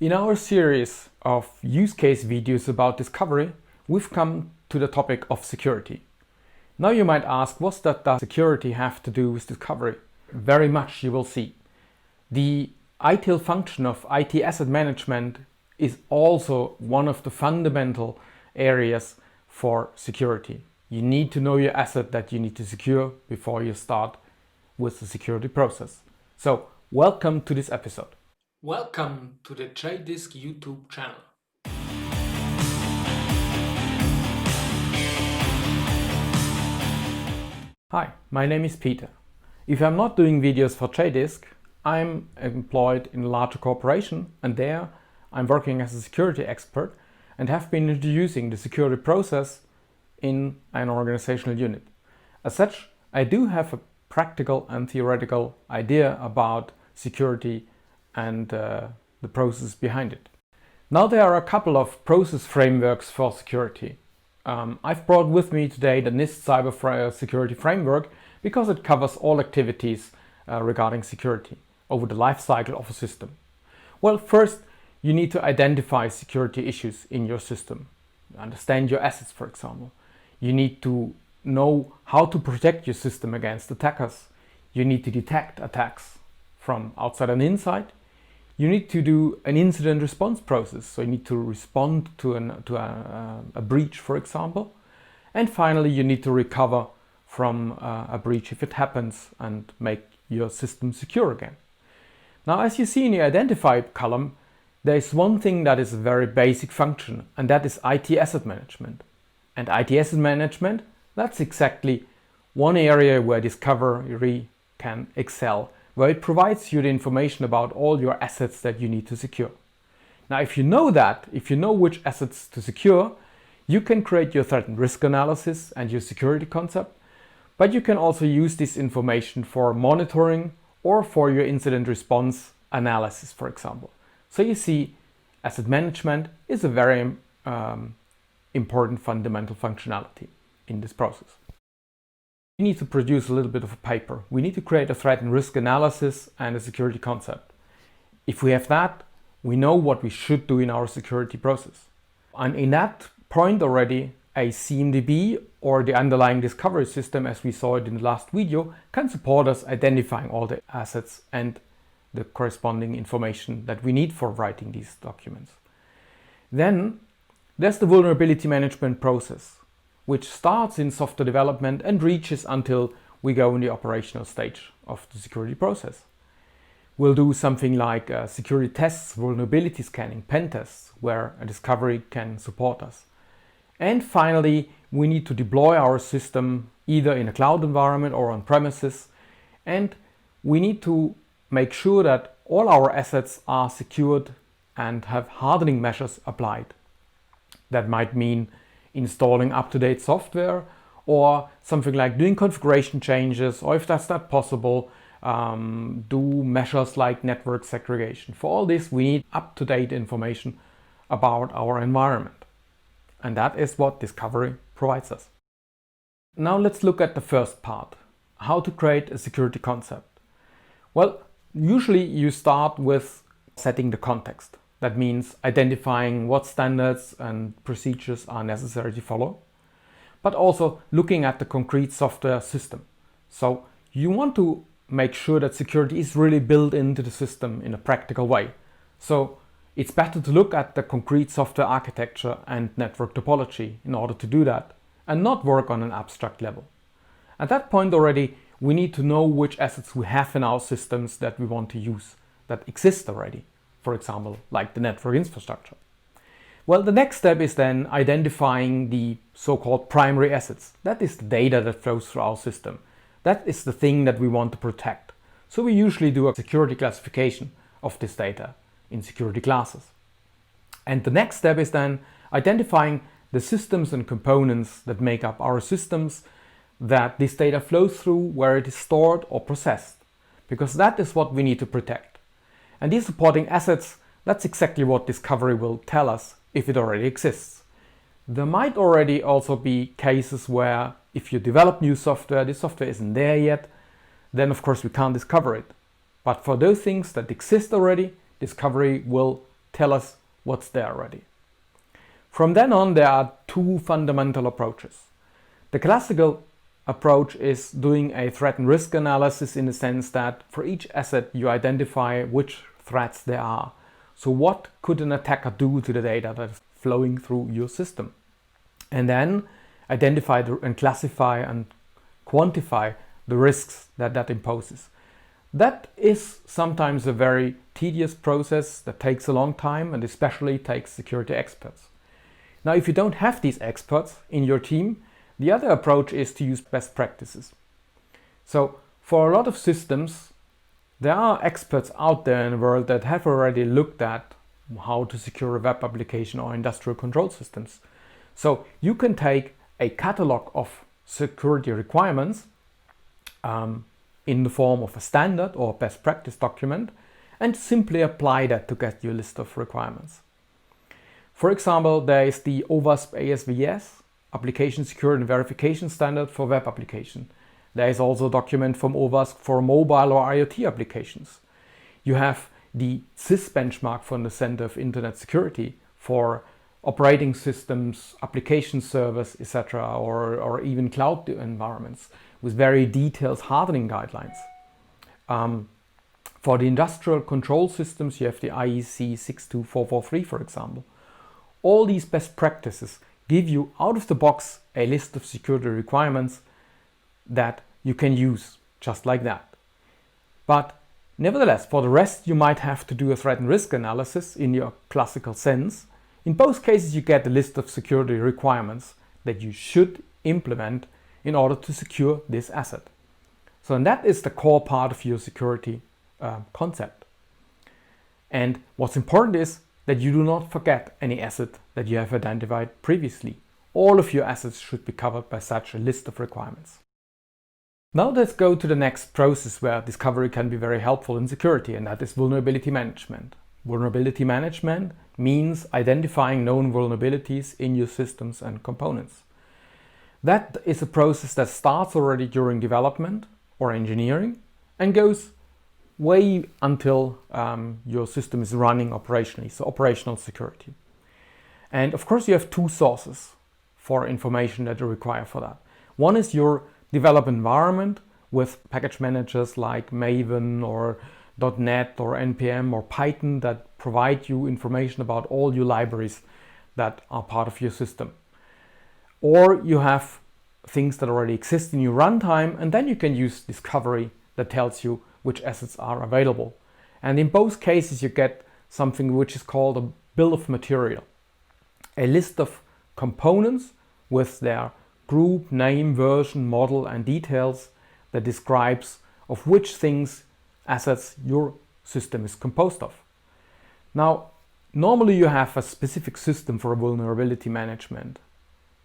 In our series of use case videos about discovery, we've come to the topic of security. Now you might ask, what does security have to do with discovery? Very much, you will see. The ITIL function of IT asset management is also one of the fundamental areas for security. You need to know your asset that you need to secure before you start with the security process. So, welcome to this episode. Welcome to the JDisk YouTube channel. Hi, my name is Peter. If I'm not doing videos for JDisk, I'm employed in a larger corporation, and there I'm working as a security expert and have been introducing the security process in an organizational unit. As such, I do have a practical and theoretical idea about security and the process behind it. Now there are a couple of process frameworks for security. I've brought with me today the NIST Cyber Security Framework because it covers all activities regarding security over the life cycle of a system. Well, first you need to identify security issues in your system. Understand your assets, for example. You need to know how to protect your system against attackers. You need to detect attacks from outside and inside. You need to do an incident response process, so you need to respond to a breach, for example. And finally, you need to recover from a breach if it happens and make your system secure again. Now, as you see in the identify column, there is one thing that is a very basic function, and that is IT asset management. And IT asset management, that's exactly one area where discovery can excel, where it provides you the information about all your assets that you need to secure. Now, if you know that, if you know which assets to secure, you can create your threat and risk analysis and your security concept, but you can also use this information for monitoring or for your incident response analysis, for example. So you see, asset management is a very important fundamental functionality in this process. We need to produce a little bit of a paper. We need to create a threat and risk analysis and a security concept. If we have that, we know what we should do in our security process. And in that point already, a CMDB or the underlying discovery system, as we saw it in the last video, can support us identifying all the assets and the corresponding information that we need for writing these documents. Then there's the vulnerability management process, which starts in software development and reaches until we go in the operational stage of the security process. We'll do something like security tests, vulnerability scanning, pen tests, where a discovery can support us. And finally, we need to deploy our system either in a cloud environment or on premises, and we need to make sure that all our assets are secured and have hardening measures applied. That might mean installing up-to-date software, or something like doing configuration changes, or if that's not possible, do measures like network segregation. For all this, we need up-to-date information about our environment. And that is what discovery provides us. Now let's look at the first part, how to create a security concept. Well, usually you start with setting the context. That means identifying what standards and procedures are necessary to follow, but also looking at the concrete software system. So you want to make sure that security is really built into the system in a practical way. So it's better to look at the concrete software architecture and network topology in order to do that, and not work on an abstract level. At that point already, we need to know which assets we have in our systems that we want to use, that exist already. For example, like the network infrastructure. Well, the next step is then identifying the so-called primary assets. That is the data that flows through our system. That is the thing that we want to protect. So we usually do a security classification of this data in security classes. And the next step is then identifying the systems and components that make up our systems that this data flows through, where it is stored or processed, because that is what we need to protect. And these supporting assets, that's exactly what discovery will tell us if it already exists. There might already also be cases where if you develop new software, this software isn't there yet, then of course we can't discover it. But for those things that exist already, discovery will tell us what's there already. From then on, there are two fundamental approaches. The classical approach is doing a threat and risk analysis in the sense that for each asset you identify which threats there are. So what could an attacker do to the data that is flowing through your system? And then identify and classify and quantify the risks that imposes. That is sometimes a very tedious process that takes a long time and especially takes security experts. Now, if you don't have these experts in your team, the other approach is to use best practices. So for a lot of systems, there are experts out there in the world that have already looked at how to secure a web application or industrial control systems. So you can take a catalog of security requirements in the form of a standard or best practice document and simply apply that to get your list of requirements. For example, there is the OWASP ASVS, Application Security and Verification Standard for Web Application. There is also a document from OWASP for mobile or IoT applications. You have the CIS benchmark from the Center of Internet Security for operating systems, application servers, etc., or even cloud environments with very detailed hardening guidelines. For the industrial control systems, you have the IEC 62443, for example. All these best practices give you out of the box a list of security requirements that you can use just like that. But nevertheless, for the rest, you might have to do a threat and risk analysis in your classical sense. In both cases, you get a list of security requirements that you should implement in order to secure this asset. So and that is the core part of your security concept. And what's important is that you do not forget any asset that you have identified previously. All of your assets should be covered by such a list of requirements. Now let's go to the next process where discovery can be very helpful in security, and that is vulnerability management. Vulnerability management means identifying known vulnerabilities in your systems and components. That is a process that starts already during development or engineering and goes way until your system is running operationally, so operational security. And of course you have two sources for information that you require for that. One is your development environment with package managers like Maven or .NET or NPM or Python that provide you information about all your libraries that are part of your system. Or you have things that already exist in your runtime, and then you can use discovery that tells you which assets are available. And in both cases you get something which is called a bill of material, a list of components with their group, name, version, model and details that describes of which things, assets your system is composed of. Now, normally you have a specific system for vulnerability management,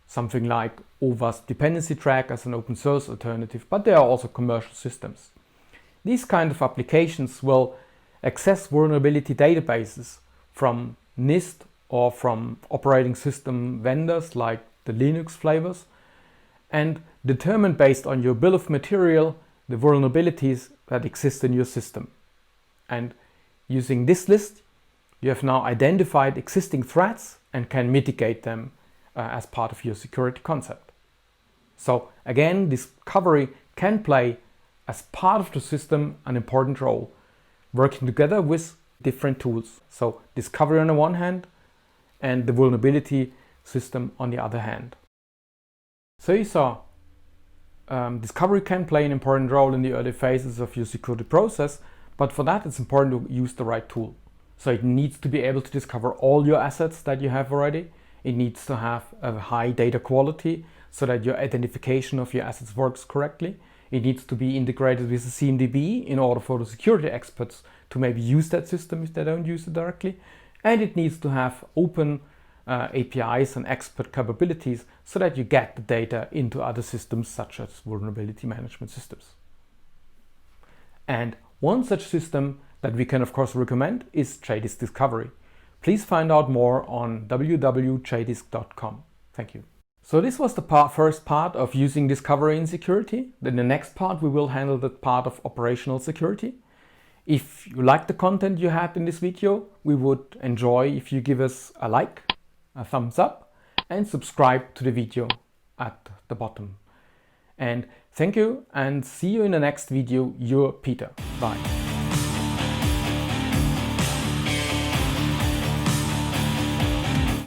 something like OWASP Dependency Track as an open source alternative, but there are also commercial systems. These kind of applications will access vulnerability databases from NIST or from operating system vendors like the Linux flavors and determine based on your bill of material the vulnerabilities that exist in your system. And using this list, you have now identified existing threats and can mitigate them as part of your security concept. So again, discovery can play as part of the system an important role, working together with different tools. So discovery on the one hand and the vulnerability system on the other hand. So you saw discovery can play an important role in the early phases of your security process, but for that it's important to use the right tool. So it needs to be able to discover all your assets that you have already. It needs to have a high data quality so that your identification of your assets works correctly. It needs to be integrated with the CMDB in order for the security experts to maybe use that system if they don't use it directly. And it needs to have open APIs and expert capabilities so that you get the data into other systems such as vulnerability management systems. And one such system that we can of course recommend is JDisk Discovery. Please find out more on www.jdisk.com. Thank you. So this was the first part of using discovery in security. Then the next part we will handle the part of operational security. If you like the content you had in this video, we would enjoy if you give us a like, a thumbs up, and subscribe to the video at the bottom. And thank you and see you in the next video. Your Peter. Bye.